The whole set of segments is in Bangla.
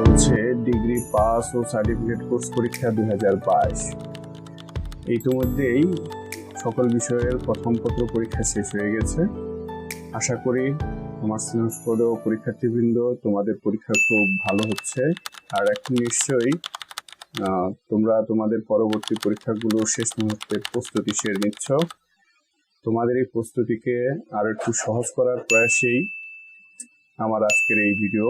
চলছে ডিগ্রি পাস ও সার্টিফিকেট কোর্স পরীক্ষা 2022। ইতিমধ্যেই সকল বিষয়ের প্রথম পত্র পরীক্ষা শেষ হয়ে গেছে। আশা করি আমার স্নেহস্পদ পরীক্ষার্থীবৃন্দ তোমাদের পরীক্ষা খুব ভালো হচ্ছে, আর এখন নিশ্চয়ই তোমরা তোমাদের পরবর্তী পরীক্ষাগুলো শেষ মুহূর্তের প্রস্তুতি সেরে নিচ্ছ। তোমাদের এই প্রস্তুতিকে আরো একটু সহজ করার প্রয়াসেই আমার আজকের এই ভিডিও।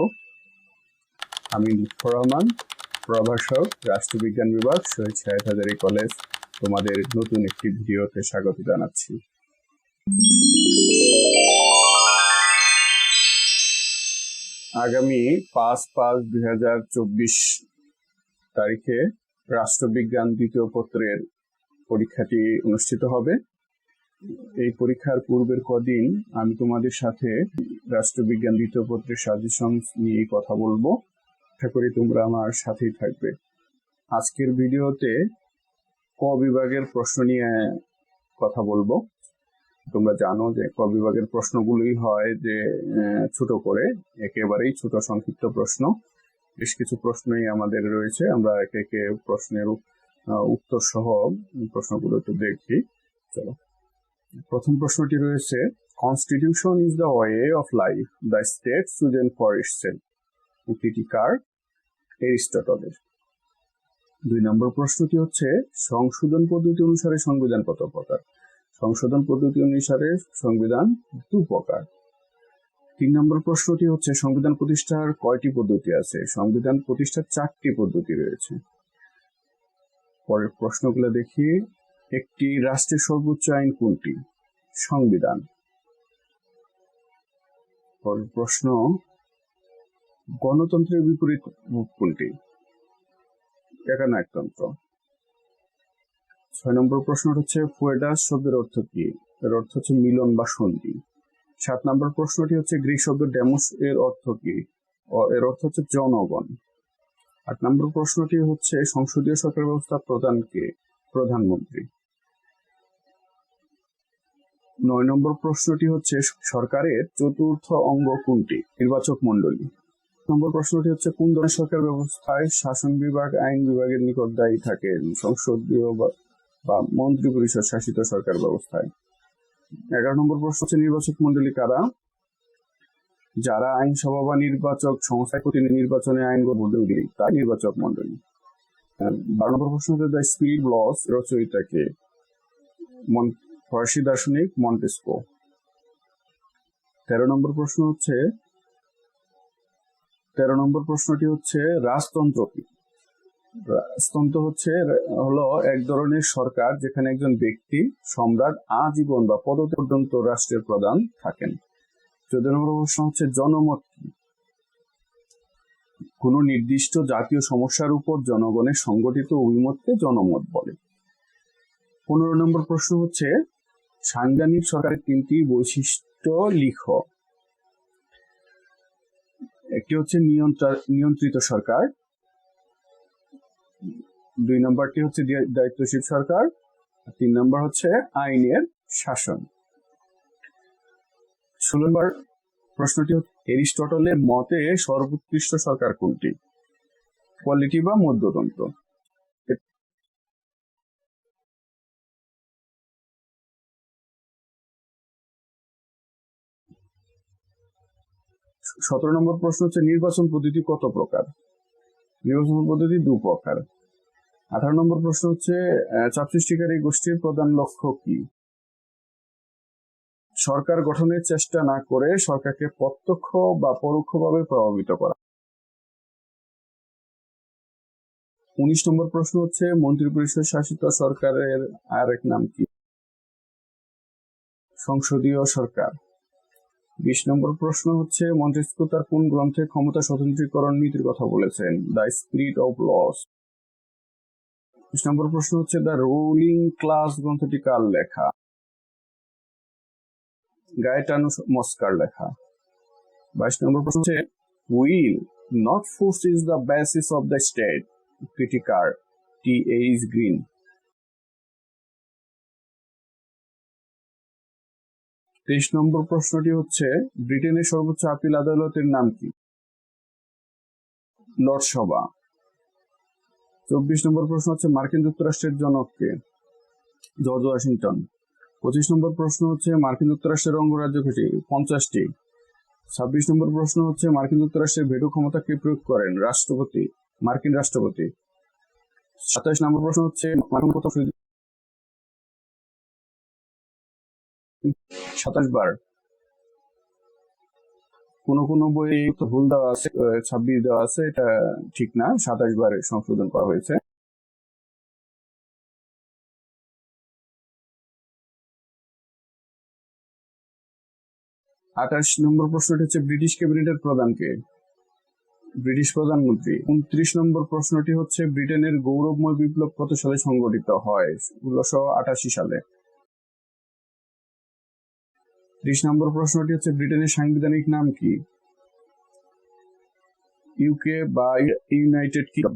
আমি লুৎফর রহমান, প্রভাষক, রাষ্ট্রবিজ্ঞান বিভাগ, শহীদ সাহেদ হাজারী কলেজ, তোমাদের নতুন একটি ভিডিওতে স্বাগত জানাচ্ছি। আগামী 5/5/2024 তারিখে রাষ্ট্রবিজ্ঞান দ্বিতীয় পত্রের পরীক্ষাটি অনুষ্ঠিত হবে। এই পরীক্ষার পূর্বের কদিন আমি তোমাদের সাথে রাষ্ট্রবিজ্ঞান দ্বিতীয় পত্রের সাজেশন নিয়ে কথা বলবো। আশা করি তোমরা আমার সাথেই থাকবে। আজকের ভিডিওতে ক বিভাগের প্রশ্ন নিয়ে কথা বলবো। তোমরা জানো যে ক বিভাগের প্রশ্নগুলোই হয় যে ছোট করে, একেবারেই ছোট সংক্ষিপ্ত প্রশ্ন। বেশ কিছু প্রশ্নই আমাদের রয়েছে, আমরা একে একে প্রশ্নের উত্তর সহ প্রশ্নগুলো একটু দেখি। চলো, প্রথম প্রশ্নটি রয়েছে, constitution is the way of life the state chosen for itself. উক্তিটি কার? এরিস্টটলের। 2 নম্বর প্রশ্নটি হচ্ছে, সংশোধন পদ্ধতি অনুসারে সংবিধান কত প্রকার? সংশোধন পদ্ধতি অনুসারে সংবিধান 2 প্রকার। 3 নম্বর প্রশ্নটি হচ্ছে, সংবিধান প্রতিষ্ঠার কয়টি পদ্ধতি আছে? সংবিধান প্রতিষ্ঠার 4টি পদ্ধতি রয়েছে। পরের প্রশ্নগুলো দেখি। একটি রাষ্ট্রের সর্বোচ্চ আইন কোনটি? সংবিধান। পরের প্রশ্ন, গণতন্ত্রের বিপরীত রূপ কোনটি? একনায়কতন্ত্র। 6 নম্বর প্রশ্ন হচ্ছে, ফুয়েডাস শব্দের অর্থ কি? এর অর্থ হচ্ছে মিলন বা সন্ধি। 7 নম্বর প্রশ্নটি হচ্ছে, গ্রিক শব্দ ডেমোস এর অর্থ কি? এর অর্থ হচ্ছে জনগণ। 8 নম্বর প্রশ্নটি হচ্ছে, সংসদীয় সরকার ব্যবস্থা প্রধান কে? প্রধানমন্ত্রী। 9 নম্বর প্রশ্নটি হচ্ছে, সরকারের চতুর্থ অঙ্গ কোনটি? নির্বাচক মণ্ডলী। নম্বর প্রশ্নটি হচ্ছে, কোন ধরনের সরকার ব্যবস্থায় শাসন বিভাগ আইন বিভাগের নিকট দায়ী থাকে? সংসদীয় বা মন্ত্রী পরিষদ শাসিত সরকার ব্যবস্থায়। 11 নম্বর প্রশ্ন হচ্ছে, নির্বাচক মণ্ডলী কারা? যারা আইনসভা বা নির্বাচক সংস্থায় প্রতিনিধি নির্বাচনে আইনগত মণ্ডলী, তাই নির্বাচক মণ্ডলী। 12 নম্বর প্রশ্ন হচ্ছে, দ্য স্পিরিট অফ লস রচয়িতা কে? ফরাসি দার্শনিক মন্টেস্কো। 13 নম্বর প্রশ্নটি হচ্ছে, রাজতন্ত্র কি? রাজতন্ত্র হলো এক ধরনের সরকার যেখানে একজন ব্যক্তি সম্রাট আজীবন বা পদবী পর্যন্ত রাষ্ট্রের প্রধান থাকেন। 14 নম্বর প্রশ্ন হচ্ছে, জনমত কি? কোন নির্দিষ্ট জাতীয় সমস্যার উপর জনগণের সংগঠিত অভিমতকে জনমত বলে। 15 নম্বর প্রশ্ন হচ্ছে, সাংবিধানিক সরকারের 3টি বৈশিষ্ট্য লিখো। একটি হচ্ছে নিয়ন্ত্রিত সরকার, 2 নম্বরটি হচ্ছে দায়িত্বশীল সরকার, 3 নম্বর হচ্ছে আইনের শাসন। 16 নম্বর প্রশ্নটি হচ্ছে, এরিস্টটলের মতে সর্বোৎকৃষ্ট সরকার কোনটি? পলিটি বা মধ্যতন্ত্র। 17 নম্বর প্রশ্ন হচ্ছে, নির্বাচন পদ্ধতি কত প্রকার? নির্বাচন পদ্ধতি 2 প্রকার। 18 নম্বর প্রশ্ন হচ্ছে, চাপ সৃষ্টিকারী গোষ্ঠীর প্রধান লক্ষ্য কি? সরকার গঠনের চেষ্টা না করে সরকারকে প্রত্যক্ষ বা পরোক্ষভাবে প্রভাবিত করা। 19 নম্বর প্রশ্ন হচ্ছে, মন্ত্রিপরিষদ শাসিত সরকারের আরেক নাম কি? সংসদীয় সরকার। 20 নম্বর প্রশ্ন হচ্ছে, মন্টেস্কু তার কোন গ্রন্থে ক্ষমতা স্বতন্ত্রীকরণ নীতির কথা বলেছেন? The spirit of laws. 20 নম্বর প্রশ্ন হচ্ছে, দ্য রুলিং ক্লাস গ্রন্থটি কার লেখা? গায়েটানো মস্কার লেখা। 22 নম্বর প্রশ্ন হচ্ছে, will not force is the basis of the state. উক্তিটি কার? টি.এইচ. গ্রিন। 23 নম্বর প্রশ্নটি হচ্ছে, ব্রিটেনের সর্বোচ্চ আপিল আদালতের নাম কি? লর্ডসভা। 24 নম্বর প্রশ্ন হচ্ছে মার্কিন যুক্তরাষ্ট্রের জনক কে? George Washington. 25 নম্বর প্রশ্ন হচ্ছে মার্কিন যুক্তরাষ্ট্রের অঙ্গরাজ্য কয়টি? 50টি। 26 নম্বর প্রশ্ন হচ্ছে মার্কিন যুক্তরাষ্ট্রের ভেটো ক্ষমতা কে প্রয়োগ করেন? রাষ্ট্রপতি, মার্কিন রাষ্ট্রপতি। 27 নম্বর প্রশ্ন হচ্ছে মার্কিন কত 27 বার। কোন বই তো ভুল দেওয়া আছে, 26 দেওয়া আছে, এটা ঠিক না, 27 বার সংশোধন করা হয়েছে। আঠাশ নম্বর প্রশ্নটি হচ্ছে ব্রিটিশ ক্যাবিনেটের প্রধান কে? ব্রিটিশ প্রধানমন্ত্রী। 29 নম্বর প্রশ্নটি হচ্ছে ব্রিটেনের গৌরবময় বিপ্লব কত সালে সংগঠিত হয়? 1688 সালে। 30 নম্বর প্রশ্নটি হচ্ছে ব্রিটেনের সাংবিধানিক নাম কি? ইউকে বা ইউনাইটেড কিংডম।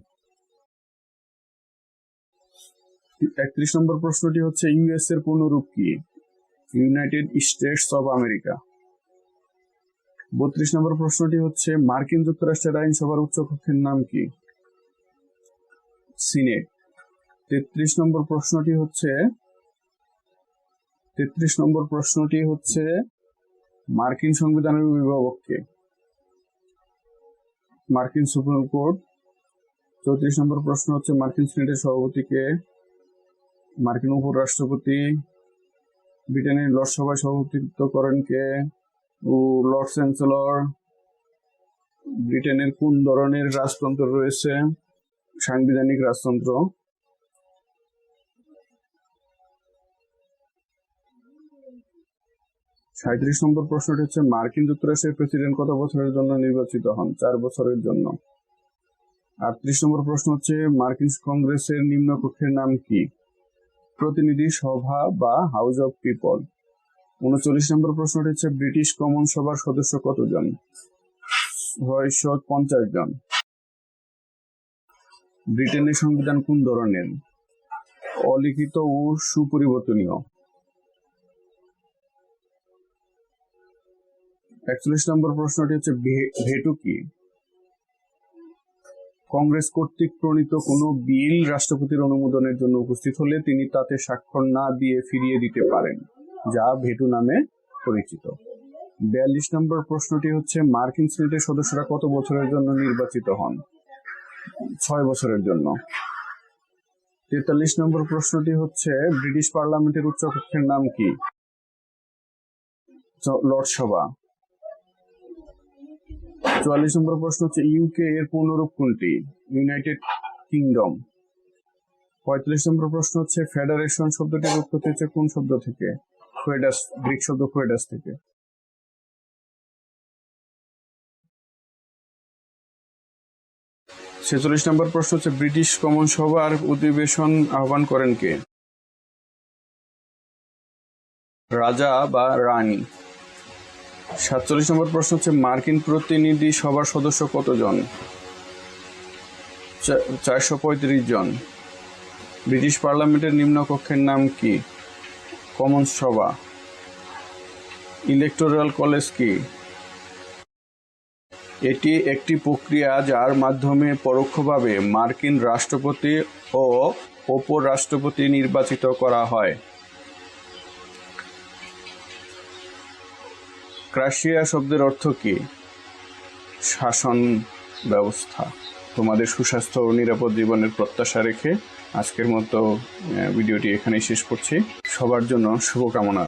31 নম্বর প্রশ্নটি হচ্ছে ইউএস এর পূর্ণরূপ কি? United states of America. 32 নম্বর প্রশ্নটি হচ্ছে মার্কিন যুক্তরাষ্ট্রের আইনসভার উচ্চ কক্ষের নাম কি? সিনেট। 33 নম্বর প্রশ্নটি হচ্ছে মার্কিন সংবিধানের অভিভাবক কে? মার্কিন সুপ্রিম কোর্ট। 34 নম্বর প্রশ্ন হচ্ছে মার্কিন সিনেটের সভাপতি কে? মার্কিন উপরাষ্ট্রপতি। ব্রিটেনের লর্ডসভায় সভাপতিত্ব করেন কে? Lord chancellor. ব্রিটেনের কোন ধরনের রাজতন্ত্র রয়েছে? সাংবিধানিক রাজতন্ত্র। 37 নম্বর প্রশ্নটি হচ্ছে মার্কিন যুক্তরাষ্ট্রের প্রেসিডেন্ট কত বছরের জন্য নির্বাচিত হন? 4 বছরের জন্য। 38 নম্বর প্রশ্ন হচ্ছে মার্কিন কংগ্রেসের নিম্নকক্ষের নাম কি? প্রতিনিধি সভা বা হাউস অব পিপল। 39 নম্বর প্রশ্নটি হচ্ছে ব্রিটিশ কমন সভার সদস্য কতজন? 650 জন। ব্রিটেনের সংবিধান কোন ধরনের? অলিখিত ও সুপরিবর্তনীয়। 41 নম্বর প্রশ্নটি হচ্ছে ভেটো কি? কংগ্রেস কর্তৃক প্রণীত কোনো বিল রাষ্ট্রপতির অনুমোদনের জন্য উপস্থিত হলে তিনি তাতে স্বাক্ষর না দিয়ে ফিরিয়ে দিতে পারেন, যা ভেটো নামে পরিচিত। 42 নম্বর প্রশ্নটি হচ্ছে মার্কিন সিনেটের সদস্যরা কত বছরের জন্য নির্বাচিত হন? 6 বছরের জন্য। 43 নম্বর প্রশ্নটি হচ্ছে ব্রিটিশ পার্লামেন্টের উচ্চকক্ষের নাম কি? লর্ডসভা। 44 নম্বর প্রশ্ন হচ্ছে ইউকে এর পূর্ণরূপ কোনটি? United kingdom. 45 নম্বর প্রশ্ন হচ্ছে ফেডারেশন শব্দটির উৎপত্তি হচ্ছে কোন শব্দ থেকে? ফেডাস, গ্রিক শব্দ ফেডাস থেকে। 46 নম্বর প্রশ্ন হচ্ছে ব্রিটিশ কমন সভার অধিবেশন আহ্বান করেন কে? রাজা বা রানী। 47 নম্বর প্রশ্ন হচ্ছে মার্কিন প্রতিনিধি সভার সদস্য কতজন? 435 জন। ব্রিটিশ পার্লামেন্টের নিম্নকক্ষের নাম কি? কমন্স সভা। ইলেকটোরাল কলেজ কি? এটি একটি প্রক্রিয়া যার মাধ্যমে পরোক্ষভাবে মার্কিন রাষ্ট্রপতি ও উপরাষ্ট্রপতি নির্বাচিত করা হয়। ক্রাসিয়া শব্দের অর্থ কি? শাসন ব্যবস্থা। তোমাদের সুস্বাস্থ্য ও নিরাপদ জীবনের প্রত্যাশা রেখে আজকের মতো ভিডিওটি এখানেই শেষ করছি। সবার জন্য শুভকামনা।